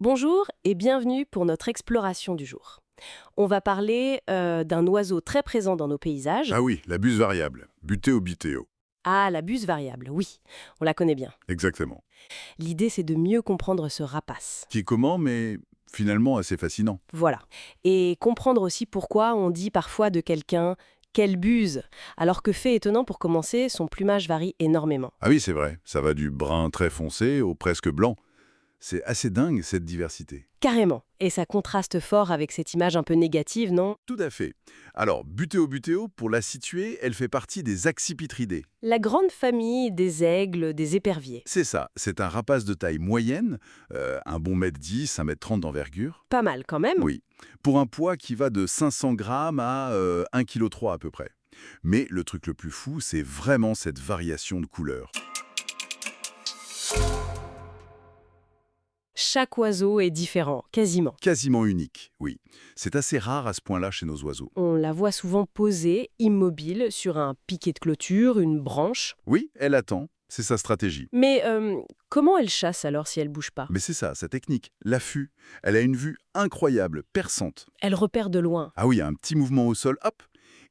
Bonjour et bienvenue pour notre exploration du jour. On va parler d'un oiseau très présent dans nos paysages. Ah oui, la buse variable, butéo-bitéo, Ah, la buse variable, oui, on la connaît bien. exactement. L'idée, c'est de mieux comprendre ce rapace. Qui est comment, mais finalement assez fascinant. Voilà. Et comprendre aussi pourquoi on dit parfois de quelqu'un «quelle buse», alors que fait étonnant pour commencer, son plumage varie énormément. Ah oui, c'est vrai, ça va du brun très foncé au presque blanc. C'est assez dingue, cette diversité. Carrément. Et ça contraste fort avec cette image un peu négative, non? Tout à fait. Alors, butéo-butéo, pour la situer, elle fait partie des accipitridés. La grande famille des aigles, des éperviers. C'est ça, c'est un rapace de taille moyenne, un bon mètre 10, 1,30 m d'envergure. Pas mal quand même. Oui, pour un poids qui va de 500 grammes à 1,3 kg à peu près. Mais le truc le plus fou, c'est vraiment cette variation de couleur. Chaque oiseau est différent, quasiment. Quasiment unique, oui. C'est assez rare à ce point-là chez nos oiseaux. On la voit souvent posée, immobile, sur un piquet de clôture, une branche. Oui, elle attend, c'est sa stratégie. Mais comment elle chasse alors si elle bouge pas? Mais c'est ça, sa technique, l'affût. Elle a une vue incroyable, perçante. Elle repère de loin. Ah oui, un petit mouvement au sol, hop.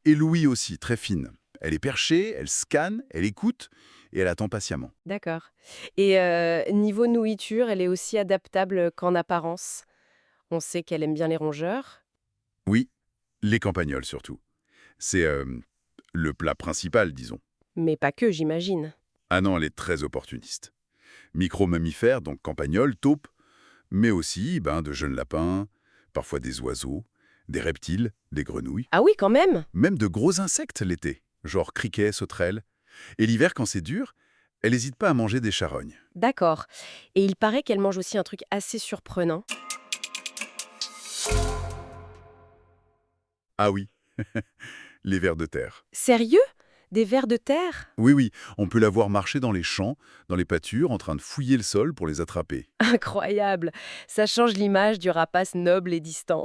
Et l'ouïe aussi, très fine. Elle est perchée, elle scanne, elle écoute, et elle attend patiemment. D'accord. Et niveau nourriture, elle est aussi adaptable qu'en apparence. On sait qu'elle aime bien les rongeurs. Oui, les campagnols surtout. C'est le plat principal, disons. Mais pas que, j'imagine. Ah non, elle est très opportuniste. Micro-mammifères, donc campagnols, taupes, mais aussi de jeunes lapins, parfois des oiseaux, des reptiles, des grenouilles, Ah oui, quand même. même de gros insectes l'été, genre criquets, sauterelles. Et l'hiver, quand c'est dur, elle n'hésite pas à manger des charognes. D'accord. Et il paraît qu'elle mange aussi un truc assez surprenant. Ah oui, les vers de terre. Sérieux? Des vers de terre? Oui, oui, on peut la voir marcher dans les champs, dans les pâtures, en train de fouiller le sol pour les attraper. Incroyable. Ça change l'image du rapace noble et distant.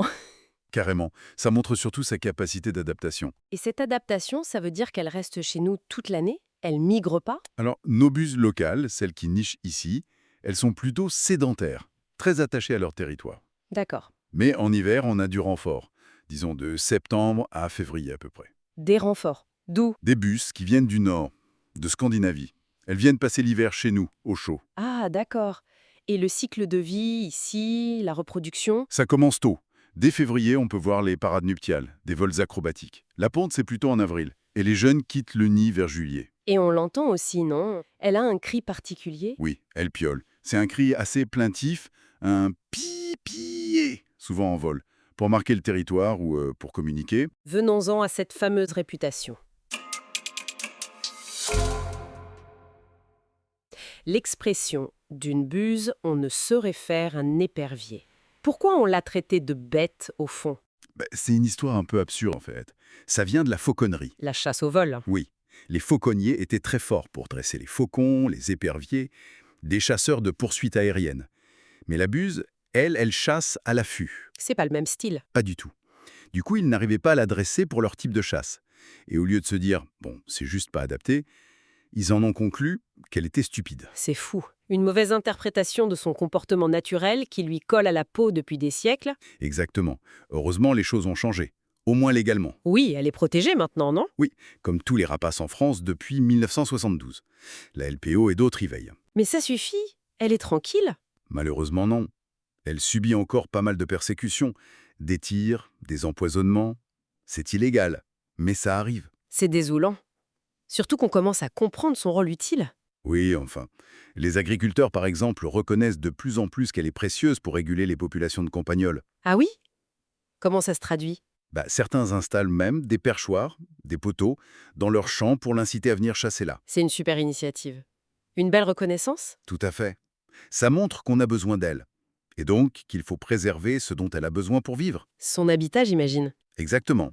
Carrément. Ça montre surtout sa capacité d'adaptation. Et cette adaptation, ça veut dire qu'elle reste chez nous toute l'année? Elle migre pas? Alors, nos buses locales, celles qui nichent ici, elles sont plutôt sédentaires, très attachées à leur territoire. D'accord. Mais en hiver, on a du renfort, disons de septembre à février à peu près. Des renforts. D'où? Des bus qui viennent du nord, de Scandinavie. Elles viennent passer l'hiver chez nous, au chaud. Ah, d'accord. Et le cycle de vie, ici, la reproduction? Ça commence tôt. Dès février, on peut voir les parades nuptiales, des vols acrobatiques. La ponte, c'est plutôt en avril. Et les jeunes quittent le nid vers juillet. Et on l'entend aussi, non? Elle a un cri particulier? Oui, elles piolent. C'est un cri assez plaintif, un pi-pié, souvent en vol, pour marquer le territoire ou pour communiquer. Venons-en à cette fameuse réputation. L'expression d'une buse, on ne saurait faire un épervier. Pourquoi on l'a traitée de bête, au fond? C'est une histoire un peu absurde en fait. Ça vient de la fauconnerie. La chasse au vol. Oui, les fauconniers étaient très forts pour dresser les faucons, les éperviers, des chasseurs de poursuites aériennes. Mais la buse, elle chasse à l'affût. C'est pas le même style. Pas du tout. Du coup, ils n'arrivaient pas à la dresser pour leur type de chasse. Et au lieu de se dire « bon, c'est juste pas adapté », ils en ont conclu qu'elle était stupide. C'est fou. Une mauvaise interprétation de son comportement naturel qui lui colle à la peau depuis des siècles. Exactement. Heureusement, les choses ont changé. Au moins légalement. Oui, elle est protégée maintenant, non? Oui, comme tous les rapaces en France depuis 1972. La LPO et d'autres y veillent. Mais ça suffit. Elle est tranquille. Malheureusement, non. Elle subit encore pas mal de persécutions. Des tirs, des empoisonnements. C'est illégal, mais ça arrive. C'est désolant. Surtout qu'on commence à comprendre son rôle utile. Oui, enfin. Les agriculteurs, par exemple, reconnaissent de plus en plus qu'elle est précieuse pour réguler les populations de campagnols. Ah oui? Comment ça se traduit? Certains installent même des perchoirs, des poteaux, dans leurs champs pour l'inciter à venir chasser là. C'est une super initiative. Une belle reconnaissance? Tout à fait. Ça montre qu'on a besoin d'elle. Et donc qu'il faut préserver ce dont elle a besoin pour vivre. Son habitat, j'imagine. Exactement.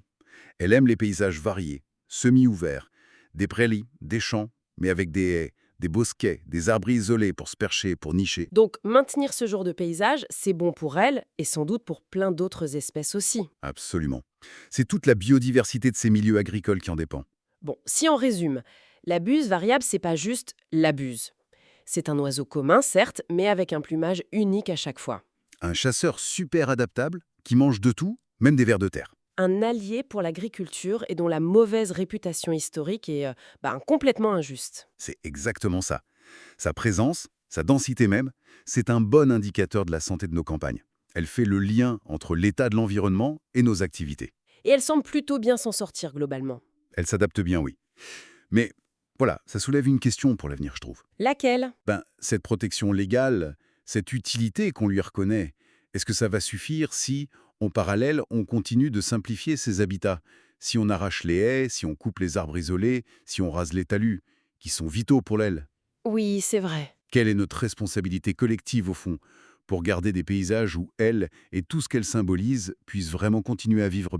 Elle aime les paysages variés, semi-ouverts, des prairies, des champs, mais avec des haies, des bosquets, des arbres isolés pour se percher, pour nicher. Donc, maintenir ce genre de paysage, c'est bon pour elle et sans doute pour plein d'autres espèces aussi. Absolument. C'est toute la biodiversité de ces milieux agricoles qui en dépend. Bon, si on résume, la buse variable, c'est pas juste la buse. C'est un oiseau commun, certes, mais avec un plumage unique à chaque fois. Un chasseur super adaptable, qui mange de tout, même des vers de terre. Un allié pour l'agriculture et dont la mauvaise réputation historique est complètement injuste. C'est exactement ça. Sa présence, sa densité même, c'est un bon indicateur de la santé de nos campagnes. Elle fait le lien entre l'état de l'environnement et nos activités. Et elle semble plutôt bien s'en sortir globalement. Elle s'adapte bien, oui. Mais voilà, ça soulève une question pour l'avenir, je trouve. Laquelle? Cette protection légale, cette utilité qu'on lui reconnaît, est-ce que ça va suffire si, en parallèle, on continue de simplifier ces habitats? Si on arrache les haies, si on coupe les arbres isolés, si on rase les talus, qui sont vitaux pour l'aile? Oui, c'est vrai. Quelle est notre responsabilité collective, au fond, pour garder des paysages où elle et tout ce qu'elle symbolise puissent vraiment continuer à vivre?